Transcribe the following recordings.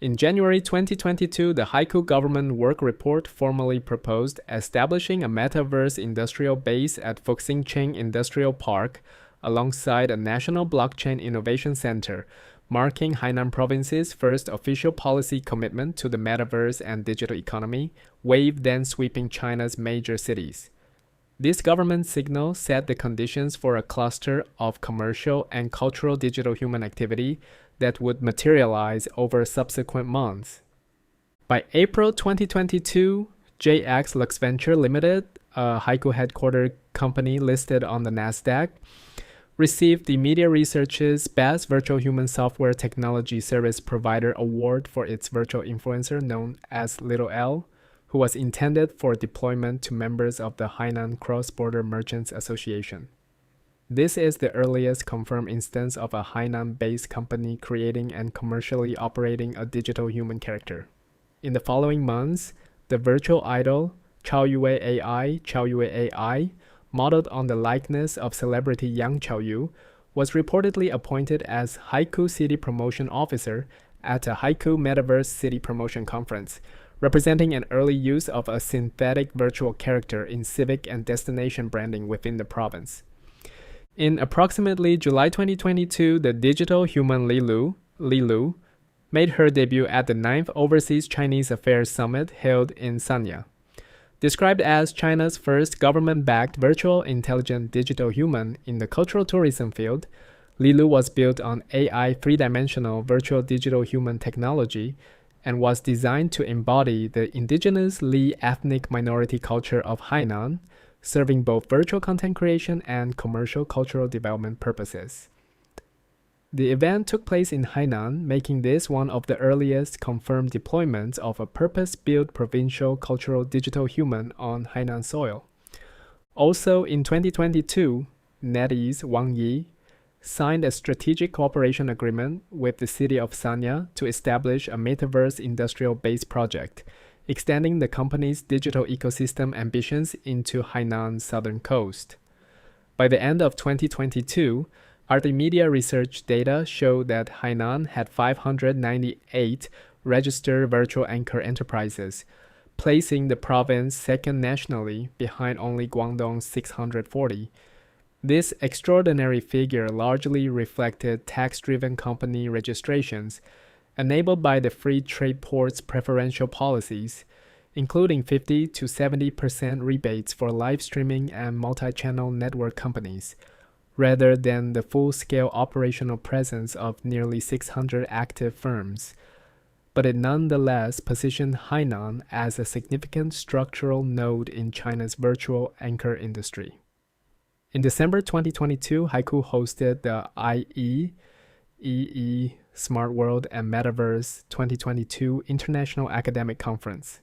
In January 2022, the Haikou government work report formally proposed establishing a metaverse industrial base at Fuxingcheng Industrial Park alongside a national blockchain innovation center, marking Hainan province's first official policy commitment to the metaverse and digital economy, wave then sweeping China's major cities. This government signal set the conditions for a cluster of commercial and cultural digital human activity that would materialize over subsequent months. By April 2022, JX Luxventure Limited, a Haikou headquartered company listed on the Nasdaq, received the Media Research's Best Virtual Human Software Technology Service Provider Award for its virtual influencer known as Little L, who was intended for deployment to members of the Hainan Cross-Border Merchants Association. This is the earliest confirmed instance of a Hainan-based company creating and commercially operating a digital human character. In the following months, the virtual idol Chaoyue AI, modeled on the likeness of celebrity Yang Chaoyu, was reportedly appointed as Haikou City Promotion Officer at a Haikou Metaverse City Promotion Conference, representing an early use of a synthetic virtual character in civic and destination branding within the province. In approximately July 2022, the digital human Lilu made her debut at the 9th Overseas Chinese Affairs Summit held in Sanya. Described as China's first government-backed virtual intelligent digital human in the cultural tourism field, Lilu was built on AI three-dimensional virtual digital human technology and was designed to embody the indigenous Li ethnic minority culture of Hainan, serving both virtual content creation and commercial cultural development purposes. The event took place in Hainan, making this one of the earliest confirmed deployments of a purpose-built provincial cultural digital human on Hainan soil. Also in 2022, NetEase Wang Yi signed a strategic cooperation agreement with the city of Sanya to establish a metaverse industrial base project, extending the company's digital ecosystem ambitions into Hainan's southern coast. By the end of 2022, Media Research data showed that Hainan had 598 registered virtual anchor enterprises, placing the province second nationally behind only Guangdong's 640. This extraordinary figure largely reflected tax-driven company registrations, enabled by the free trade port's preferential policies, including 50 to 70% rebates for live streaming and multi-channel network companies, rather than the full-scale operational presence of nearly 600 active firms. But it nonetheless positioned Hainan as a significant structural node in China's virtual anchor industry. In December 2022, Haikou hosted the IEEE Smart World and Metaverse 2022 International Academic Conference,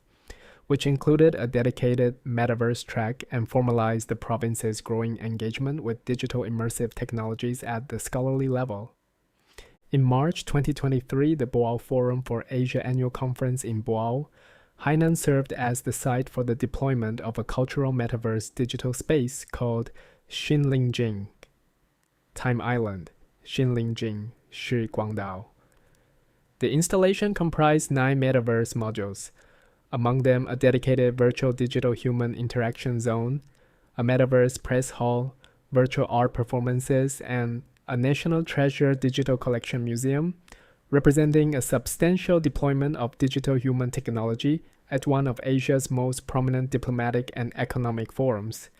which included a dedicated metaverse track and formalized the province's growing engagement with digital immersive technologies at the scholarly level. In March 2023, the Boao Forum for Asia Annual Conference in Boao, Hainan served as the site for the deployment of a cultural metaverse digital space called Xinlingjing, Time Island, Xinlingjing, Shi Guangdao. The installation comprised 9 metaverse modules, among them a dedicated virtual digital human interaction zone, a metaverse press hall, virtual art performances, and a National Treasure digital collection museum, representing a substantial deployment of digital human technology at one of Asia's most prominent diplomatic and economic forums,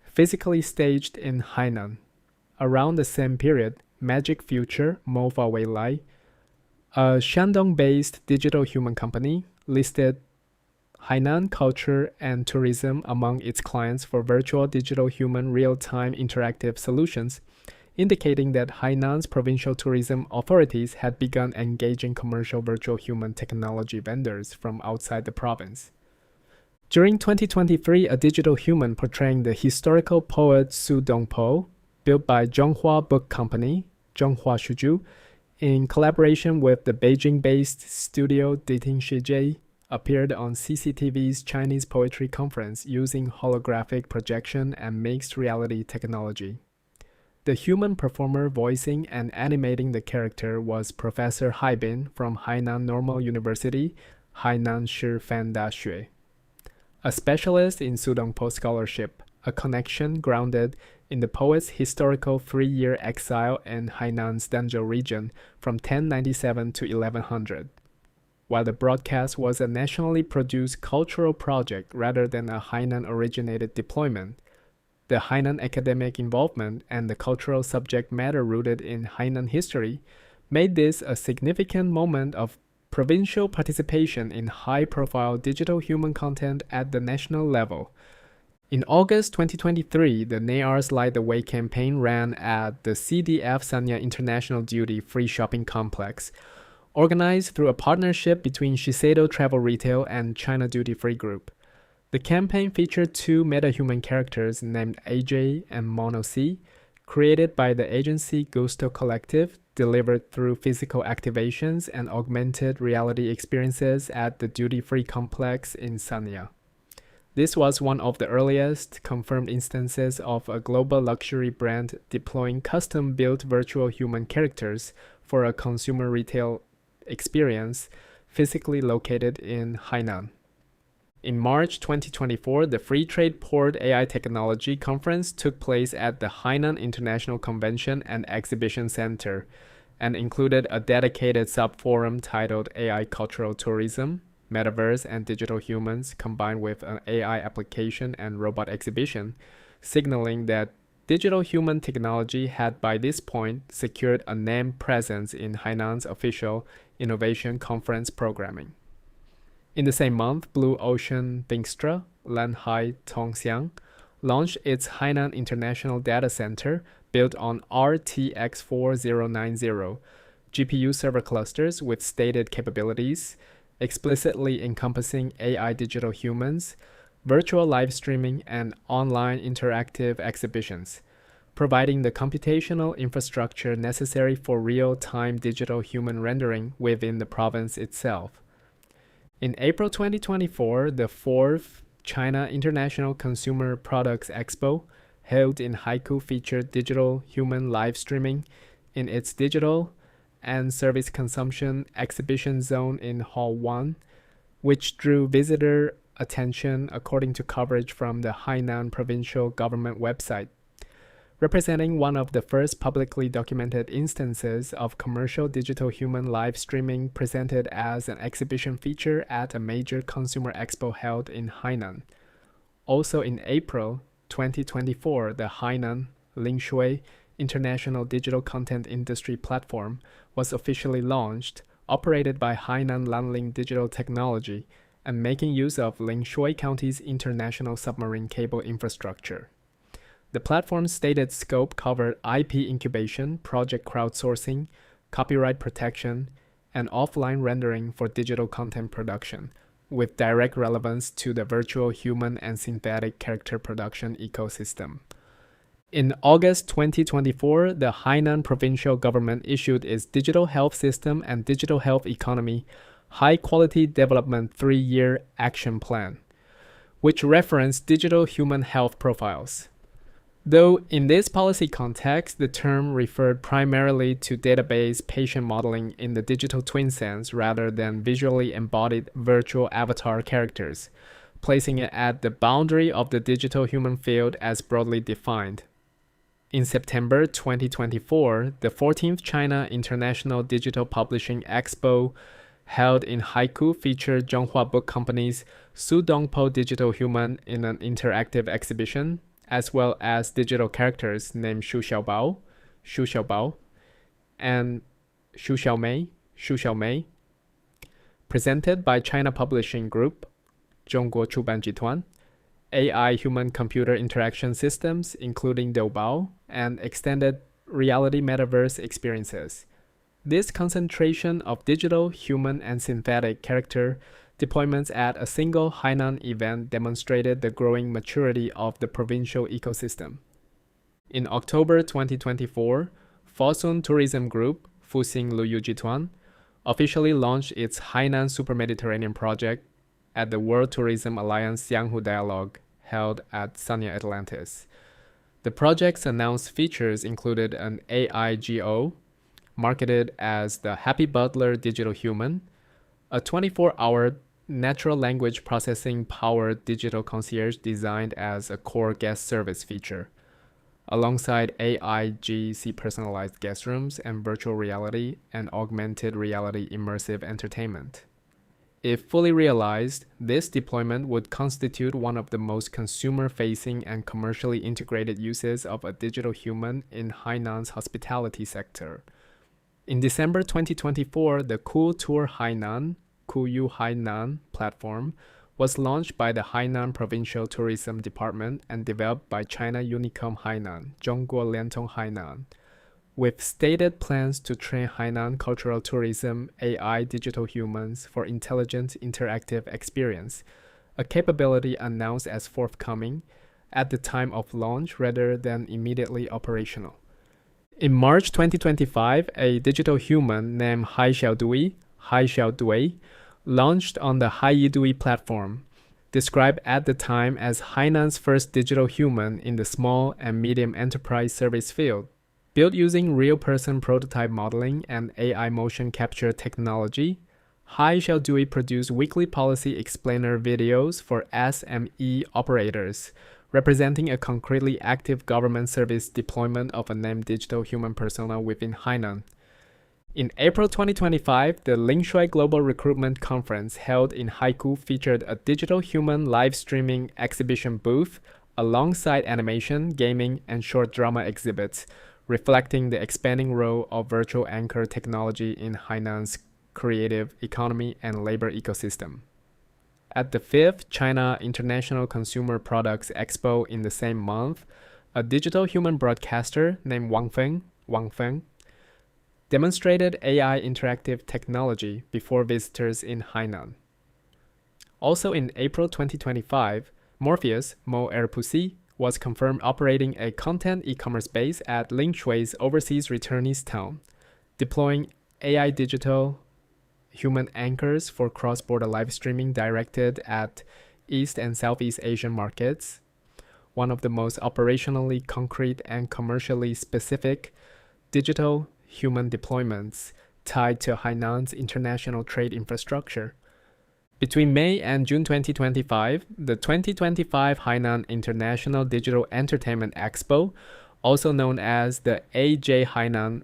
physically staged in Hainan. Around the same period, Magic Future Mofa Weilai, a Shandong-based digital human company, listed Hainan Culture and Tourism among its clients for virtual digital human real-time interactive solutions, indicating that Hainan's provincial tourism authorities had begun engaging commercial virtual human technology vendors from outside the province. During 2023, a digital human portraying the historical poet Su Dongpo, built by Zhonghua Book Company, Zhonghua Shuju, in collaboration with the Beijing-based studio Dating Shijie, appeared on CCTV's Chinese Poetry Conference using holographic projection and mixed reality technology. The human performer voicing and animating the character was Professor Haibin from Hainan Normal University, Hainan Shi Fan Daxue. A specialist in Su Dongpo scholarship, a connection grounded in the poet's historical 3-year exile in Hainan's Danzhou region from 1097 to 1100. While the broadcast was a nationally produced cultural project rather than a Hainan-originated deployment, the Hainan academic involvement and the cultural subject matter rooted in Hainan history made this a significant moment of provincial participation in high-profile digital human content at the national level. In August 2023, the NetEase Light the Way campaign ran at the CDF Sanya International Duty Free Shopping Complex, organized through a partnership between Shiseido Travel Retail and China Duty Free Group. The campaign featured 2 meta-human characters named AJ and Mono C, created by the agency Gusto Collective, delivered through physical activations and augmented reality experiences at the duty-free complex in Sanya. This was one of the earliest confirmed instances of a global luxury brand deploying custom-built virtual human characters for a consumer retail experience physically located in Hainan. In March 2024, the Free Trade Port AI Technology Conference took place at the Hainan International Convention and Exhibition Center and included a dedicated sub-forum titled AI Cultural Tourism, Metaverse and Digital Humans combined with an AI application and robot exhibition, signaling that digital human technology had by this point secured a named presence in Hainan's official innovation conference programming. In the same month, Blue Ocean Bingstra, Lanhai Tongxiang, launched its Hainan International Data Center built on RTX 4090 GPU server clusters with stated capabilities, explicitly encompassing AI digital humans, virtual live streaming, and online interactive exhibitions, providing the computational infrastructure necessary for real-time digital human rendering within the province itself. In April 2024, the 4th China International Consumer Products Expo, held in Haikou, featured digital human live streaming in its digital and service consumption exhibition zone in Hall 1, which drew visitor attention according to coverage from the Hainan provincial government website, representing one of the first publicly documented instances of commercial digital human live streaming presented as an exhibition feature at a major consumer expo held in Hainan. Also in April 2024, the Hainan Lingshui International Digital Content Industry Platform was officially launched, operated by Hainan Lanling Digital Technology, and making use of Lingshui County's international submarine cable infrastructure. The platform's stated scope covered IP incubation, project crowdsourcing, copyright protection, and offline rendering for digital content production, with direct relevance to the virtual human and synthetic character production ecosystem. In August 2024, the Hainan provincial government issued its Digital Health System and Digital Health Economy High Quality Development 3-Year Action Plan, which referenced digital human health profiles. Though in this policy context, the term referred primarily to database patient modeling in the digital twin sense rather than visually embodied virtual avatar characters, placing it at the boundary of the digital human field as broadly defined. In September 2024, the 14th China International Digital Publishing Expo, held in Haikou, featured Zhonghua Book Company's Su Dongpo Digital Human in an interactive exhibition, as well as digital characters named Shu Xiaobao, and Shu Xiaomei, presented by China Publishing Group, 中国出版集团, AI human-computer interaction systems, including Doubao, and extended reality metaverse experiences. This concentration of digital, human, and synthetic character deployments at a single Hainan event demonstrated the growing maturity of the provincial ecosystem. In October 2024, Fosun Tourism Group, Fuxing Luyu Jituan, officially launched its Hainan Super Mediterranean project at the World Tourism Alliance Xianghu Dialogue held at Sanya Atlantis. The project's announced features included an AIGO, marketed as the Happy Butler Digital Human, a 24-hour natural language processing powered digital concierge designed as a core guest service feature, alongside AIGC personalized guest rooms and virtual reality and augmented reality immersive entertainment. If fully realized, this deployment would constitute one of the most consumer-facing and commercially integrated uses of a digital human in Hainan's hospitality sector. In December 2024, the Cool Tour Hainan, Chaoyue Hainan platform was launched by the Hainan Provincial Tourism Department and developed by China Unicom Hainan, Zhongguo Liantong Hainan, with stated plans to train Hainan cultural tourism AI digital humans for intelligent interactive experience, a capability announced as forthcoming at the time of launch rather than immediately operational. In March 2025, a digital human named Hai Xiaodui, launched on the Hai Xiaodui platform, described at the time as Hainan's first digital human in the small and medium enterprise service field. Built using real-person prototype modeling and AI motion capture technology, Hai Xiaodui produced weekly policy explainer videos for SME operators, representing a concretely active government service deployment of a named digital human persona within Hainan. In April 2025, the Lingshui Global Recruitment Conference held in Haikou featured a digital human live streaming exhibition booth alongside animation, gaming, and short drama exhibits, reflecting the expanding role of virtual anchor technology in Hainan's creative economy and labor ecosystem. At the 5th China International Consumer Products Expo in the same month, a digital human broadcaster named Wang Feng, demonstrated AI interactive technology before visitors in Hainan. Also in April 2025, Morpheus Mo Erpusi was confirmed operating a content e-commerce base at Lingshui's overseas returnees town, deploying AI digital human anchors for cross-border live streaming directed at East and Southeast Asian markets, one of the most operationally concrete and commercially specific digital human deployments tied to Hainan's international trade infrastructure. Between May and June 2025, the 2025 Hainan International Digital Entertainment Expo, also known as the AJ Hainan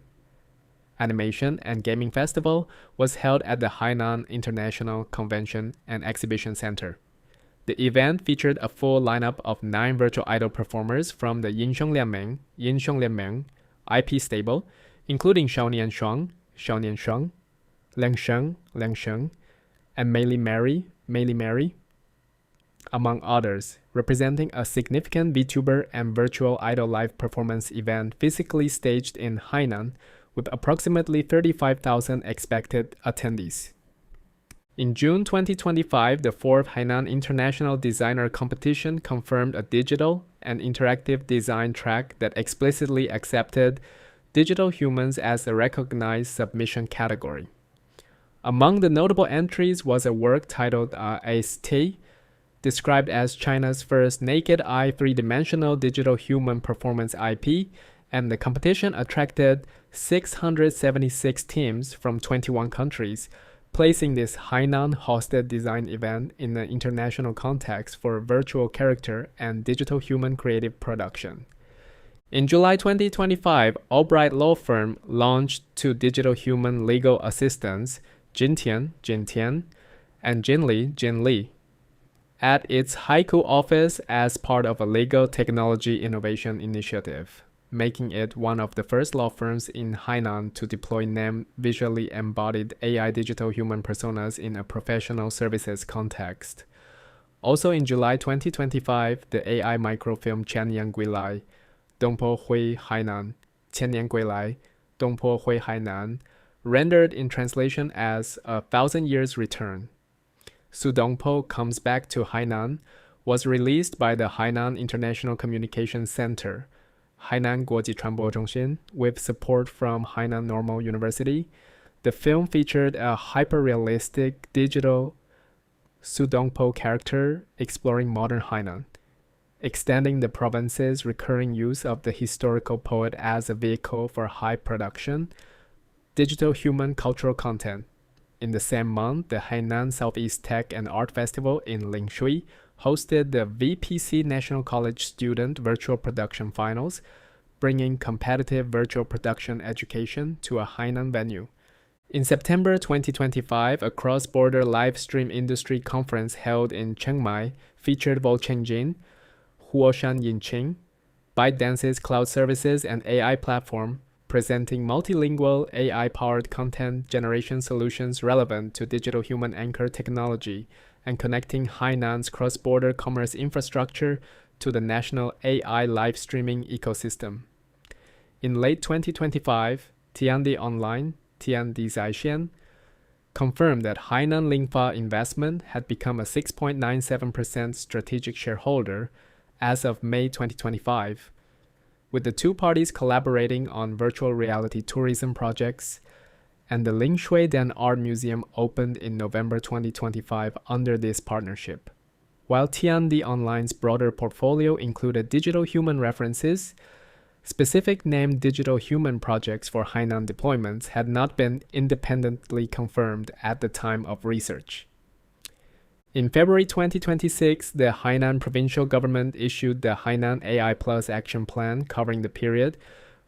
Animation and Gaming Festival, was held at the Hainan International Convention and Exhibition Center. The event featured a full lineup of 9 virtual idol performers from the Yinsheng Lianmeng IP stable, including Shaonian Shuang, Liangsheng, and Meili Mary, among others, representing a significant VTuber and virtual idol live performance event physically staged in Hainan, with approximately 35,000 expected attendees. In June 2025, the 4th Hainan International Designer Competition confirmed a digital and interactive design track that explicitly accepted digital humans as a recognized submission category. Among the notable entries was a work titled AST, described as China's first naked eye three-dimensional digital human performance IP, and the competition attracted 676 teams from 21 countries, placing this Hainan-hosted design event in an international context for virtual character and digital human creative production. In July 2025, Albright Law Firm launched 2 digital human legal assistants, Jintian, and Jinli, at its Haikou office as part of a legal technology innovation initiative, making it one of the first law firms in Hainan to deploy named visually embodied AI digital human personas in a professional services context. Also in July 2025, the AI microfilm 千年归来 Dongpo Hui Hainan, 千年归来 Dongpo Hui Hainan, rendered in translation as A Thousand Years Return. Su Dongpo Comes Back to Hainan was released by the Hainan International Communication Center, Hainan 国际传播中心, with support from Hainan Normal University. The film featured a hyper-realistic digital Su Dongpo character exploring modern Hainan, extending the province's recurring use of the historical poet as a vehicle for high production, digital human cultural content. In the same month, the Hainan Southeast Tech and Art Festival in Lingshui hosted the VPC National College Student Virtual Production Finals, bringing competitive virtual production education to a Hainan venue. In September 2025, a cross-border live stream industry conference held in Chiang Mai featured Volcheng Jin, Huoshan Yinqing, ByteDance's cloud services and AI platform, presenting multilingual AI-powered content generation solutions relevant to digital human anchor technology and connecting Hainan's cross-border commerce infrastructure to the national AI live streaming ecosystem. In late 2025, Tiandi Online, Tiandi Zaixian, confirmed that Hainan Lingfa Investment had become a 6.97% strategic shareholder as of May 2025, with the two parties collaborating on virtual reality tourism projects, and the Lingshui Dan Art Museum opened in November 2025 under this partnership. While Tiandi Online's broader portfolio included digital human references, specific named digital human projects for Hainan deployments had not been independently confirmed at the time of research. In February 2026, the Hainan provincial government issued the Hainan AI Plus Action Plan covering the period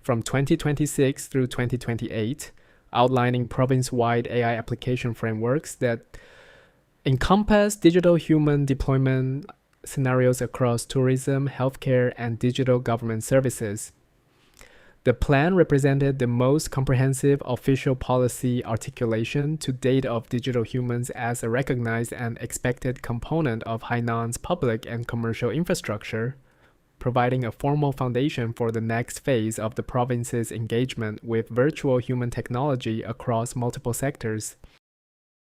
from 2026 through 2028, outlining province-wide AI application frameworks that encompass digital human deployment scenarios across tourism, healthcare, and digital government services. The plan represented the most comprehensive official policy articulation to date of digital humans as a recognized and expected component of Hainan's public and commercial infrastructure, providing a formal foundation for the next phase of the province's engagement with virtual human technology across multiple sectors.